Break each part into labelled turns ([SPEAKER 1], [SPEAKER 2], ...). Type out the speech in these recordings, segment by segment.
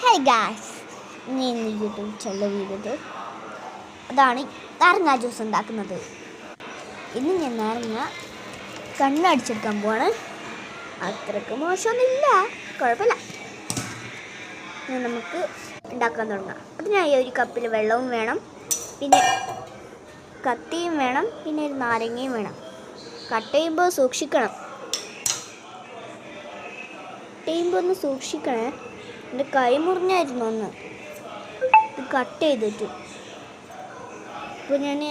[SPEAKER 1] Hi guys, ഇനി YouTube ചൊല്ല വീടത് അതാണ് നാരങ്ങ ജ്യൂസ് ഉണ്ടാക്കുന്നത്. ഇന്ന് ഞാൻ നാരങ്ങ കണ്ണടിച്ചെടുക്കാൻ പോവാണ്. അത്രയ്ക്ക് മോശമൊന്നുമില്ല, കുഴപ്പമില്ല. നമുക്ക് ഉണ്ടാക്കാൻ തുടങ്ങാം. അതിനായി ഒരു കപ്പിൽ വെള്ളവും വേണം, പിന്നെ കത്തിയും വേണം, പിന്നെ ഒരു നാരങ്ങയും വേണം. കട്ട് ചെയ്യുമ്പോൾ സൂക്ഷിക്കണം, ഒന്ന് സൂക്ഷിക്കണേ. എൻ്റെ കൈ മുറിഞ്ഞായിരുന്നു ഒന്ന് കട്ട് ചെയ്തിട്ട്. ഇപ്പോൾ ഞാൻ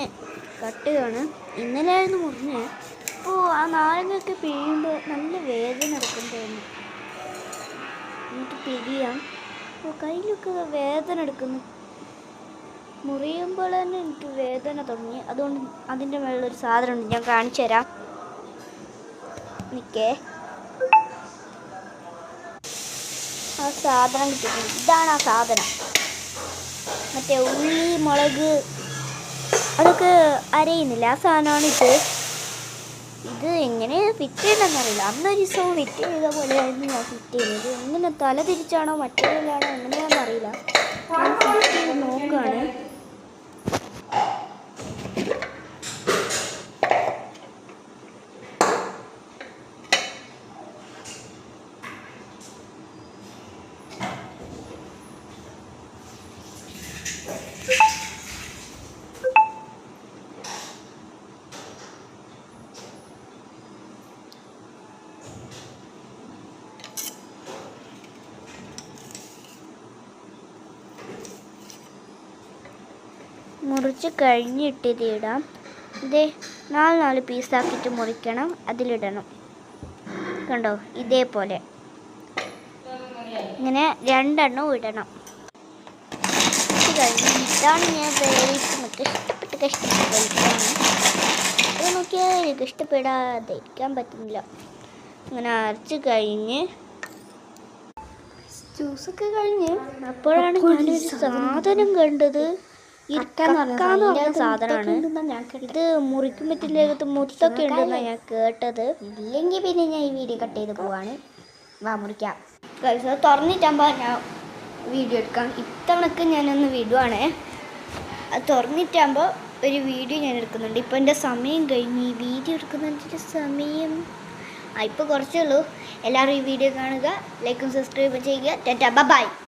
[SPEAKER 1] കട്ട് ചെയ്യാണ്. ഇന്നലെയായിരുന്നു മുറിഞ്ഞത്. അപ്പോൾ ആ നാരങ്ങയൊക്കെ പിഴിയുമ്പോൾ നല്ല വേദന എടുക്കും തോന്നുന്നു. എന്നിട്ട് പിഴിയാം. അപ്പോൾ കയ്യിലൊക്കെ വേദന എടുക്കുന്നു. മുറിയുമ്പോൾ തന്നെ എനിക്ക് വേദന തുടങ്ങി. അതുകൊണ്ട് അതിൻ്റെ മുകളിലൊരു സാധനമുണ്ട്, ഞാൻ കാണിച്ചു തരാം. നിൽക്കേ, ആ സാധനം കിട്ടിയിട്ടുണ്ട്. ഇതാണ് ആ സാധനം. മറ്റേ ഉള്ളി, മുളക് അതൊക്കെ അരയുന്നില്ല, ആ സാധനമാണ് ഇത്. ഇത് എങ്ങനെ ഫിറ്റ് ചെയ്യണമെന്നറിയില്ല. അന്നൊരു ദിവസവും ഫിറ്റ് ചെയ്ത പോലെയായിരുന്നു ഞാൻ ഫിറ്റ് ചെയ്തത്. എങ്ങനെ തല തിരിച്ചാണോ മറ്റേതിലാണോ എങ്ങനെയാണെന്ന് അറിയില്ല. ഞാൻ ഫിറ്റ് ചെയ്ത് നോക്കുകയാണ്. മുറിച്ച് കഴിഞ്ഞിട്ട് ഇത് ഇടാം. ഇതേ 4 പീസാക്കിയിട്ട് മുറിക്കണം, അതിലിടണം. കണ്ടോ, ഇതേപോലെ ഇങ്ങനെ 2 ഇടണം. ഇത് കഴിഞ്ഞിട്ടാണ് ഞാൻ നമുക്ക് കഷ്ടപ്പെട്ട് അത് നോക്കിയാൽ എനിക്ക് ഇഷ്ടപ്പെടാതെ ഇരിക്കാൻ പറ്റുന്നില്ല. അങ്ങനെ അരച്ച് കഴിഞ്ഞ് ജ്യൂസൊക്കെ കഴിഞ്ഞ് അപ്പോഴാണ് ഞാനൊരു സാധനം കണ്ടത്. സാധനമാണ് ഇത്. മുറിക്കുമ്പത്തിലേക്ക് മുത്തൊക്കെ ഉണ്ടെന്നാണ് ഞാൻ കേട്ടത്. ഇല്ലെങ്കിൽ പിന്നെ ഞാൻ ഈ വീഡിയോ കട്ട് ചെയ്ത് പോവാണ്. വാ മുറിക്കാം. തുറന്നിട്ടാകുമ്പോൾ ഞാൻ വീഡിയോ എടുക്കാം. ഇത്തവണക്ക് ഞാനൊന്ന് വിടുവാണേ. അത് തുറന്നിട്ടാകുമ്പോൾ ഒരു വീഡിയോ ഞാൻ എടുക്കുന്നുണ്ട്. ഇപ്പോൾ എൻ്റെ സമയം കഴിഞ്ഞ് ഈ വീഡിയോ എടുക്കുന്നതിൻ്റെ സമയം ഇപ്പോൾ കുറച്ചേ ഉള്ളൂ. എല്ലാവരും ഈ വീഡിയോ കാണുക, ലൈക്കും സബ്സ്ക്രൈബും ചെയ്യുക. ടാറ്റാ, ബൈ.